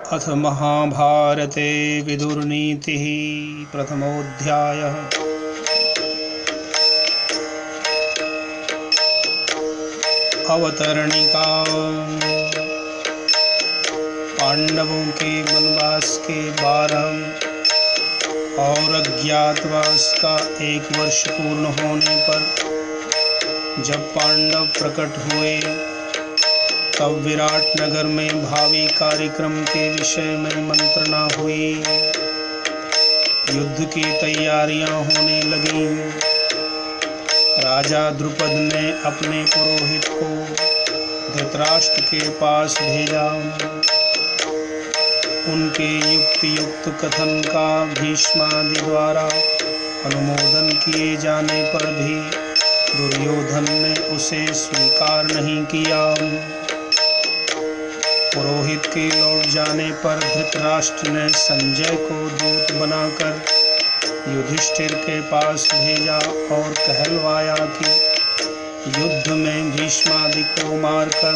अथ महाभारते विदुरनीतिः प्रथमोऽध्यायः। अवतरणिका। पांडवों के वनवास के 12 और अज्ञातवास का 1 वर्ष पूर्ण होने पर जब पांडव प्रकट हुए तब विराट नगर में भावी कार्यक्रम के विषय में मंत्रणा हुई। युद्ध की तैयारियां होने लगीं। राजा द्रुपद ने अपने पुरोहित को धृतराष्ट्र के पास भेजा। उनके युक्त कथन का भीष्मादि द्वारा अनुमोदन किए जाने पर भी दुर्योधन ने उसे स्वीकार नहीं किया। पुरोहित के लौट जाने पर धृतराष्ट्र ने संजय को दूत बनाकर युधिष्ठिर के पास भेजा और कहलवाया कि युद्ध में भीष्मादि को मारकर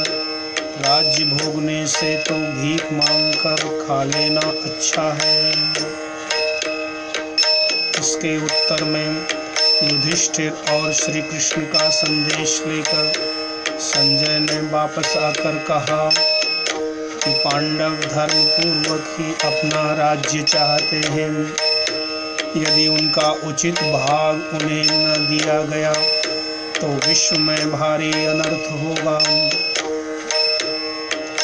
राज्य भोगने से तो भीख मांगकर खा लेना अच्छा है। इसके उत्तर में युधिष्ठिर और श्री कृष्ण का संदेश लेकर संजय ने वापस आकर कहा कि पांडव धर्म पूर्वक ही अपना राज्य चाहते हैं। यदि उनका उचित भाग उन्हें न दिया गया तो विश्व में भारी अनर्थ होगा।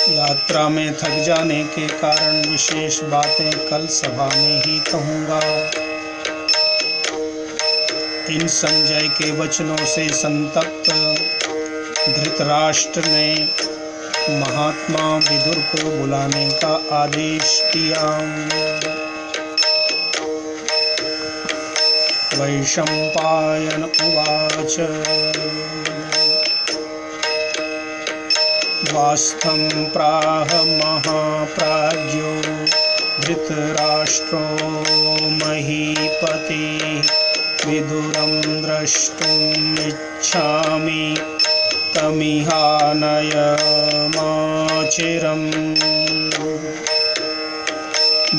यात्रा में थक जाने के कारण विशेष बातें कल सभा में ही कहूँगा। इन संजय के वचनों से संतप्त धृतराष्ट्र ने महात्मा विदुर को बुलाने का आदेश दिया। वैशंपायन उवाच वास्थं प्राह महाप्राज्यो धृतराष्ट्रो महीपति विदुरं द्रष्टुमिच्छामि तमिहानयमाचिरम्।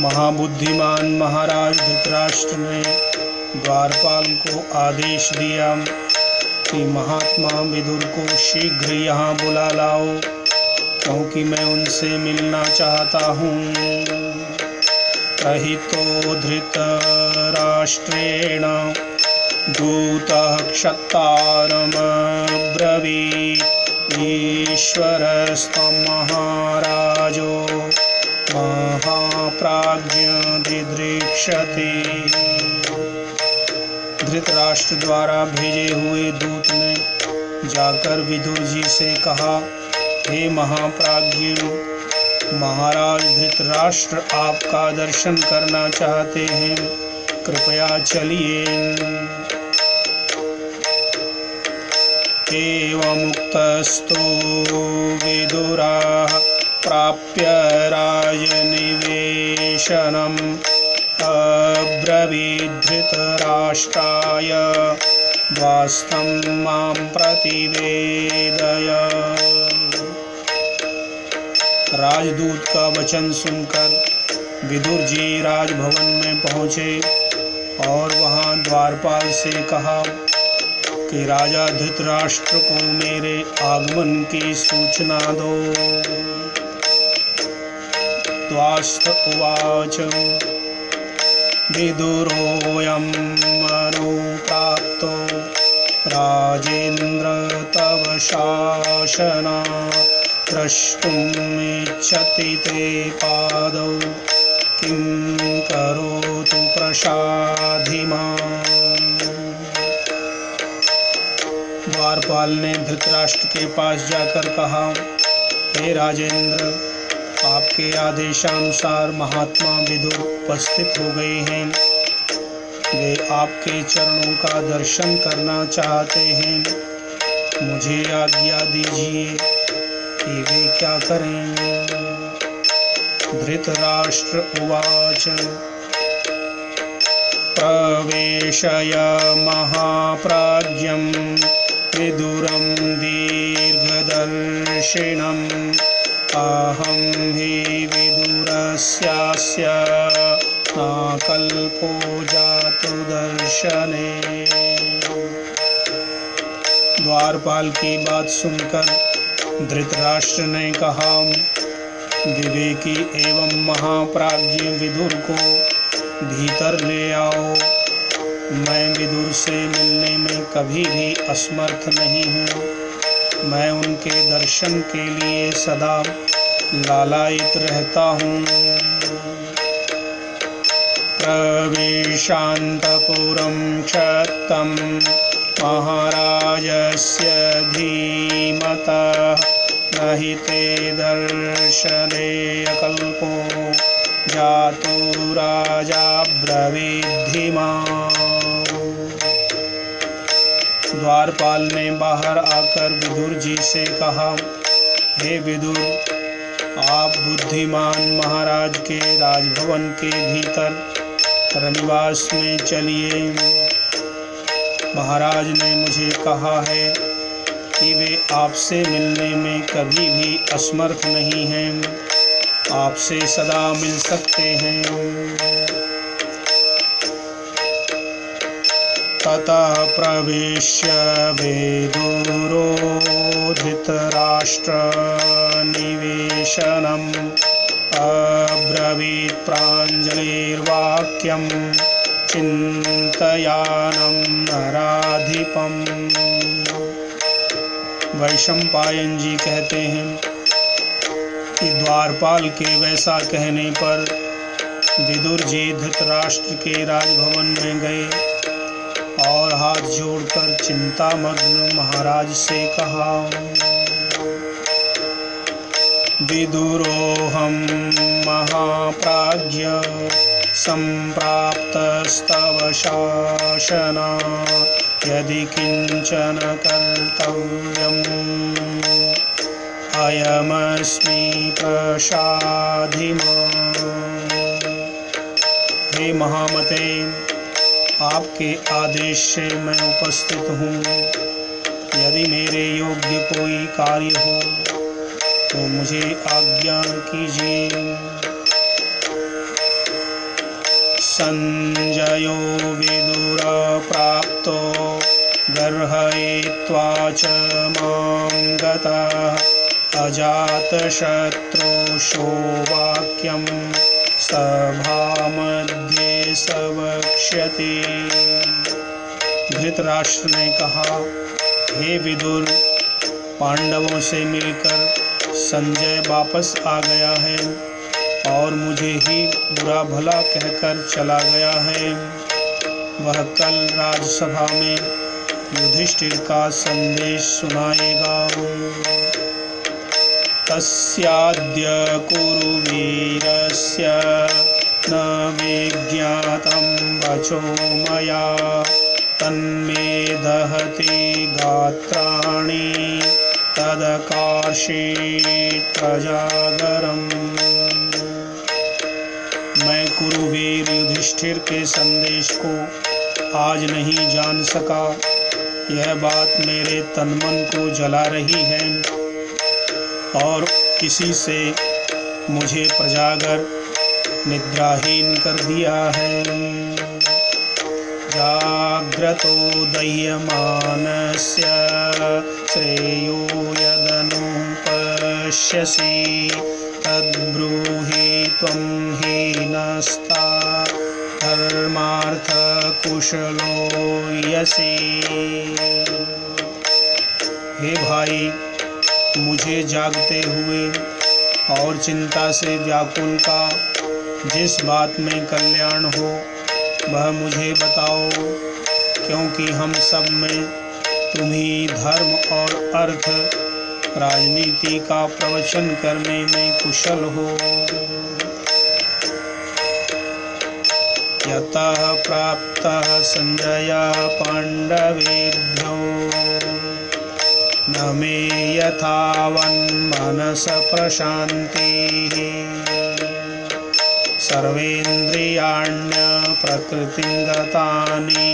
महाबुद्धिमान महाराज धृतराष्ट्र ने द्वारपाल को आदेश दिया कि महात्मा विदुर को शीघ्र यहाँ बुला लाओ, क्योंकि मैं उनसे मिलना चाहता हूँ। रहितो धृतराष्ट्रेण दूतः क्षत्तारमब्रवीत् ईश्वरस्त्वं महाराजो महाप्राज्ञो दिदृक्षति। धृतराष्ट्र द्वारा भेजे हुए दूत ने जाकर विदुर जी से कहा, हे महाप्राज्ञ, महाराज धृतराष्ट्र आपका दर्शन करना चाहते हैं, कृपया चलिए। एवमुक्तस्तु विदुरः प्राप्य राजनिवेशनम् अब्रवीत् धृतराष्ट्राय द्वास्तं मां प्रतिवेदय। राजदूत का वचन सुनकर विदुर जी राजभवन में पहुँचे और वहाँ द्वारपाल से कहा कि राजा धृतराष्ट्र को मेरे आगमन की सूचना दो। द्वास्त उवाच विदुरोऽयं अनुप्राप्तो राजेन्द्र तव शासनात् द्रष्टुमिच्छति ते पादौ किं करोतु प्रसाधि माम्। द्वारपाल ने धृतराष्ट्र के पास जाकर कहा, हे राजेंद्र, आपके आदेशानुसार महात्मा विदुर उपस्थित हो गए हैं। वे आपके चरणों का दर्शन करना चाहते हैं। मुझे आज्ञा दीजिए कि वे क्या करें। धृतराष्ट्र उवाच प्रवेशय महाप्राज्ञं विदुरं दीर्घदर्शिनं अहं हि विदुरस्यास्य न कल्पो जातु दर्शने। द्वारपाल की बात सुनकर धृतराष्ट्र ने कहा, विवेकी एवं महाप्राज्य विदुर को भीतर ले आओ। मैं विदुर से मिलने में कभी भी असमर्थ नहीं हूँ। मैं उनके दर्शन के लिए सदा लालायित रहता हूँ। प्रविशान्तपुरं क्षत्तं महाराजस्य धीमतः न हि ते दर्शने अकल्पो जातु राजा ब्रवीद्धि। द्वारपाल ने बाहर आकर विदुर जी से कहा, हे विदुर, आप बुद्धिमान महाराज के राजभवन के भीतर रनिवास में चलिए। महाराज ने मुझे कहा है कि वे आपसे मिलने में कभी भी असमर्थ नहीं हैं, आपसे सदा मिल सकते हैं। ततः प्रविश्य विदुरो धृतराष्ट्र निवेशनम् अब्रवीत् प्राञ्जलिर्वाक्यं चिन्तयानं नराधिपम्। वैशंपायन जी कहते हैं कि द्वारपाल के वैसा कहने पर विदुर जी धृतराष्ट्र के राजभवन में गए और हाथ जोड़कर चिंतामग्न महाराज से कहा, विदुरोऽहं महाप्राज्य सम्प्राप्तस्तव शासनात् यदि किंचन कर्तव्यम् अयमस्मि प्रसाधि माम्। हे महामते, आपके आदेश से मैं उपस्थित हूँ। यदि मेरे योग्य कोई कार्य हो तो मुझे आज्ञा कीजिए। संजयो विदुर प्राप्तो गर्हयित्वा च मां गतः अजातशत्रुषो वाक्यं सभामध्ये सवक्ष्यति। धृतराष्ट्र ने कहा, हे विदुर, पांडवों से मिलकर संजय वापस आ गया है और मुझे ही बुरा भला कहकर चला गया है। वह कल राजसभा में युधिष्ठिर का संदेश सुनाएगा। तस्याद्य कुरुवीरस्य न विज्ञातं वचो मया तन्मे दहति गात्राणि तदकार्षीत् प्रजागरम्। मैं कुरुवीर युधिष्ठिर के संदेश को आज नहीं जान सका। यह बात मेरे तनमन को जला रही है और इसी से मुझे प्रजागर निद्राहीन कर दिया है। जाग्रतो दह्यमानस्य श्रेयो यदनुपश्यसि तद्ब्रूहि त्वं हीनस्ता धर्मार्थ कुशलो यसि। हे भाई, मुझे जागते हुए और चिंता से व्याकुल का जिस बात में कल्याण हो वह मुझे बताओ, क्योंकि हम सब में तुम ही धर्म और अर्थ राजनीति का प्रवचन करने में कुशल हो। यतः प्राप्तः संजय पांडवेभ्यो न मे यथावन्मनस प्रशान्तिः सर्वेन्द्रियाण्य प्रकृतिं गतानि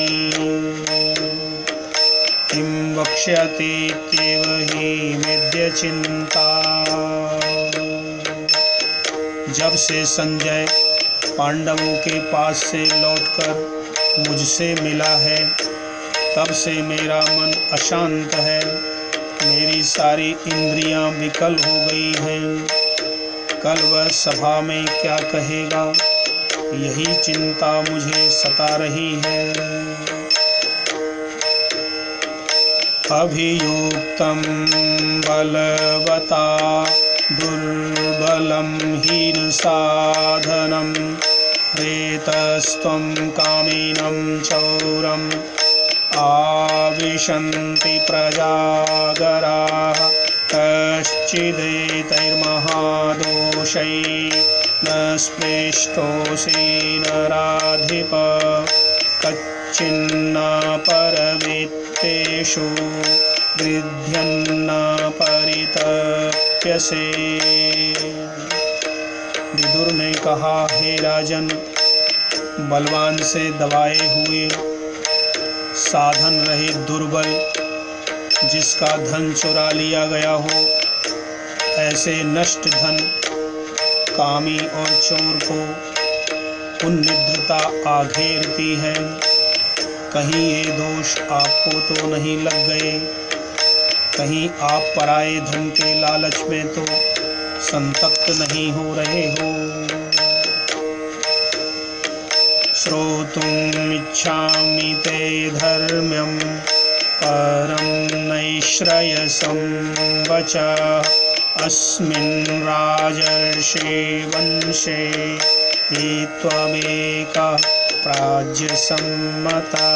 किं वक्ष्यतीत्येव हि मेद्य चिन्ता। जब से संजय पांडवों के पास से लौटकर मुझसे मिला है, तब से मेरा मन अशांत है। मेरी सारी इंद्रियां विकल हो गई हैं। कल वह सभा में क्या कहेगा, यही चिंता मुझे सता रही है। अभियुक्तं बलवता दुर्बलं हीन साधनं रेतस्त्वं कामिनं चौरम् आविशन्ति प्रजागराः कश्चिदेतैर्महादोषैः न स्पृष्टोऽसि नराधिप कच्चिन्न परवित्तेषु गृध्यन्न परितप्यसे। विदुर ने कहा, हे राजन, बलवान से दबाए हुए साधन रहित दुर्बल जिसका धन चुरा लिया गया हो, ऐसे नष्ट धन कामी और चोर को उन्निद्रता आघेरती है। कहीं ये दोष आपको तो नहीं लग गए? कहीं आप पराये धन के लालच में तो संतप्त नहीं हो रहे हो? श्रोतुम् इच्छामि ते धर्म्यं परं नैश्रयसं वचः अस्मिन् राजर्षि वंशे हि त्वमेकः प्राज्यसम्मता।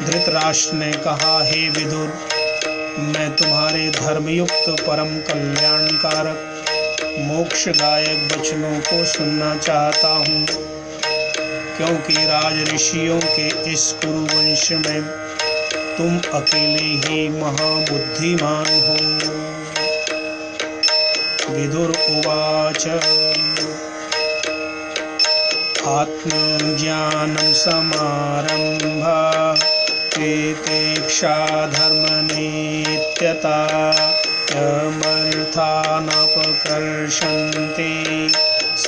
धृतराष्ट्र ने कहा, हे विदुर, मैं तुम्हारे धर्मयुक्त परम कल्याणकारक मोक्षदायक वचनों को सुनना चाहता हूँ, क्योंकि राज ऋषियों के इस कुरुवंश में तुम अकेले ही महाबुद्धिमान हो। विदुर उवाच आत्मज्ञानं समारम्भः तितिक्षा धर्मनित्यता यमर्थानपकर्षन्ति स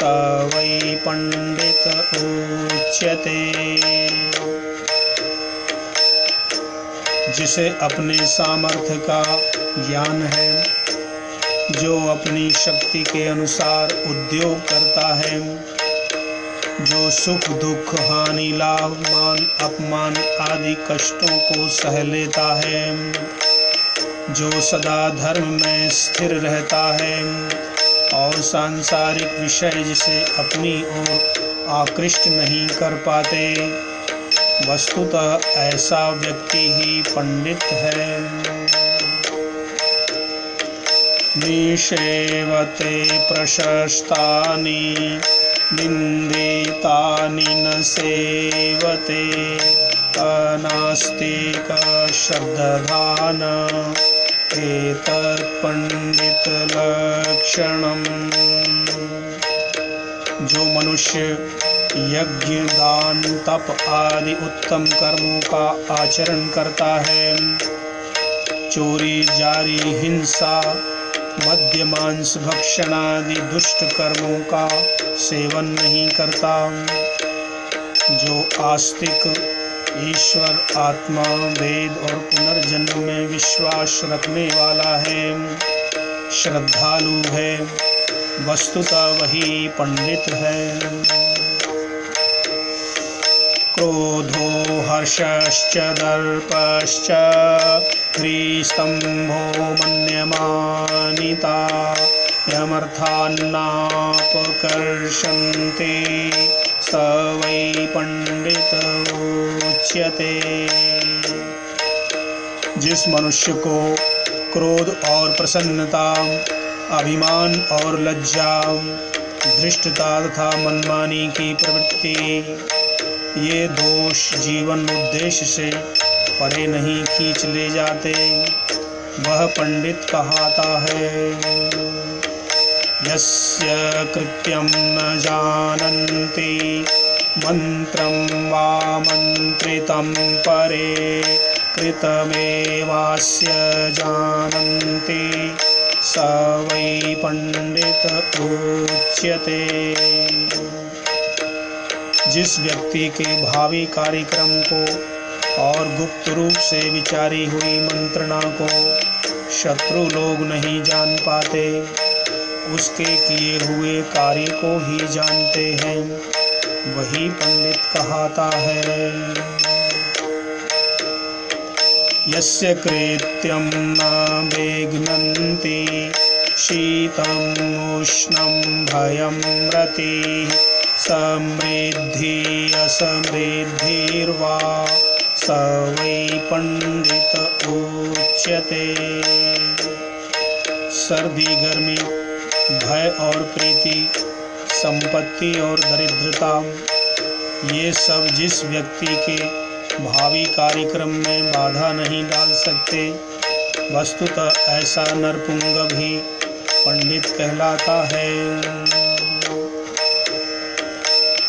वै पंडित उच्यते। जिसे अपने सामर्थ्य का ज्ञान है, जो अपनी शक्ति के अनुसार उद्योग करता है, जो सुख दुख हानि लाभ मान अपमान आदि कष्टों को सह लेता है, जो सदा धर्म में स्थिर रहता है और सांसारिक विषय जिसे अपनी ओर आकृष्ट नहीं कर पाते, वस्तुतः ऐसा व्यक्ति ही पंडित है। निषेवते प्रशस्तानि निंदितानि न सेवते अनास्तिक श्रद्धान एतत् पंडित लक्षणम्। जो मनुष्य यज्ञ दान तप आदि उत्तम कर्मों का आचरण करता है, चोरी जारी हिंसा मद्य मांस भक्षण आदि दुष्ट कर्मों का सेवन नहीं करता, जो आस्तिक ईश्वर आत्मा वेद और पुनर्जन्म में विश्वास रखने वाला है, श्रद्धालु है, वस्तुतः वही पंडित है। क्रोधो हर्षश्च दर्पश्च ह्रीस्तंभो मन्यमानिता यमर्थान्नापकर्षन्ते स वै पंडित उच्यते। जिस मनुष्य को क्रोध और प्रसन्नता, अभिमान और लज्जा, धृष्टता तथा मनमानी की प्रवृत्ति, ये दोष जीवन उद्देश्य से परे नहीं खींच ले जाते, वह पंडित कहलाता है। यस्य कृत्यं न जानन्ति मंत्रं वा मंत्रितं परे कृतमेवास्य जानन्ति स वै पंडित उच्यते। जिस व्यक्ति के भावी कार्यक्रम को और गुप्त रूप से विचारी हुई मंत्रणा को शत्रु लोग नहीं जान पाते, उसके किए हुए कार्य को ही जानते हैं, वही पंडित कहलाता है। यस्य कृत्यं न विघ्नन्ति शीतम् उष्णं भयं रतिः समृद्धि असमृद्धिर्वा स वै पंडित उच्यते। सर्दी गर्मी, भय और प्रीति, संपत्ति और दरिद्रता, ये सब जिस व्यक्ति के भावी कार्यक्रम में बाधा नहीं डाल सकते, वस्तुतः ऐसा नरपुंग भी पंडित कहलाता है।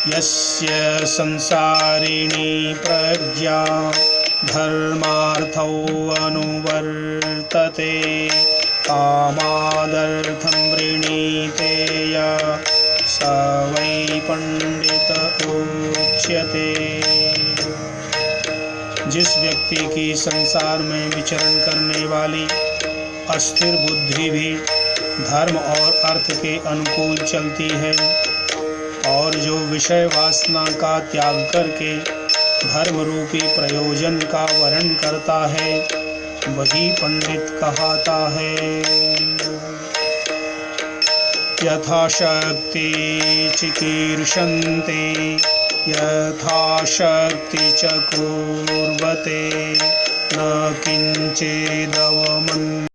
यस्य संसारिणी प्रज्ञा धर्मार्थौ अनुवर्तते कामादर्थं वृणीते यः स वै पंडित उच्यते। जिस व्यक्ति की संसार में विचरण करने वाली अस्थिर बुद्धि भी धर्म और अर्थ के अनुकूल चलती है, और जो विषय वासना का त्याग करके धर्म रूपी प्रयोजन का वरण करता है, वही पंडित कहलाता है। यथाशक्ति चिकीर्षन्ते यथाशक्ति च कुर्वते न किंचिदवमन्यते।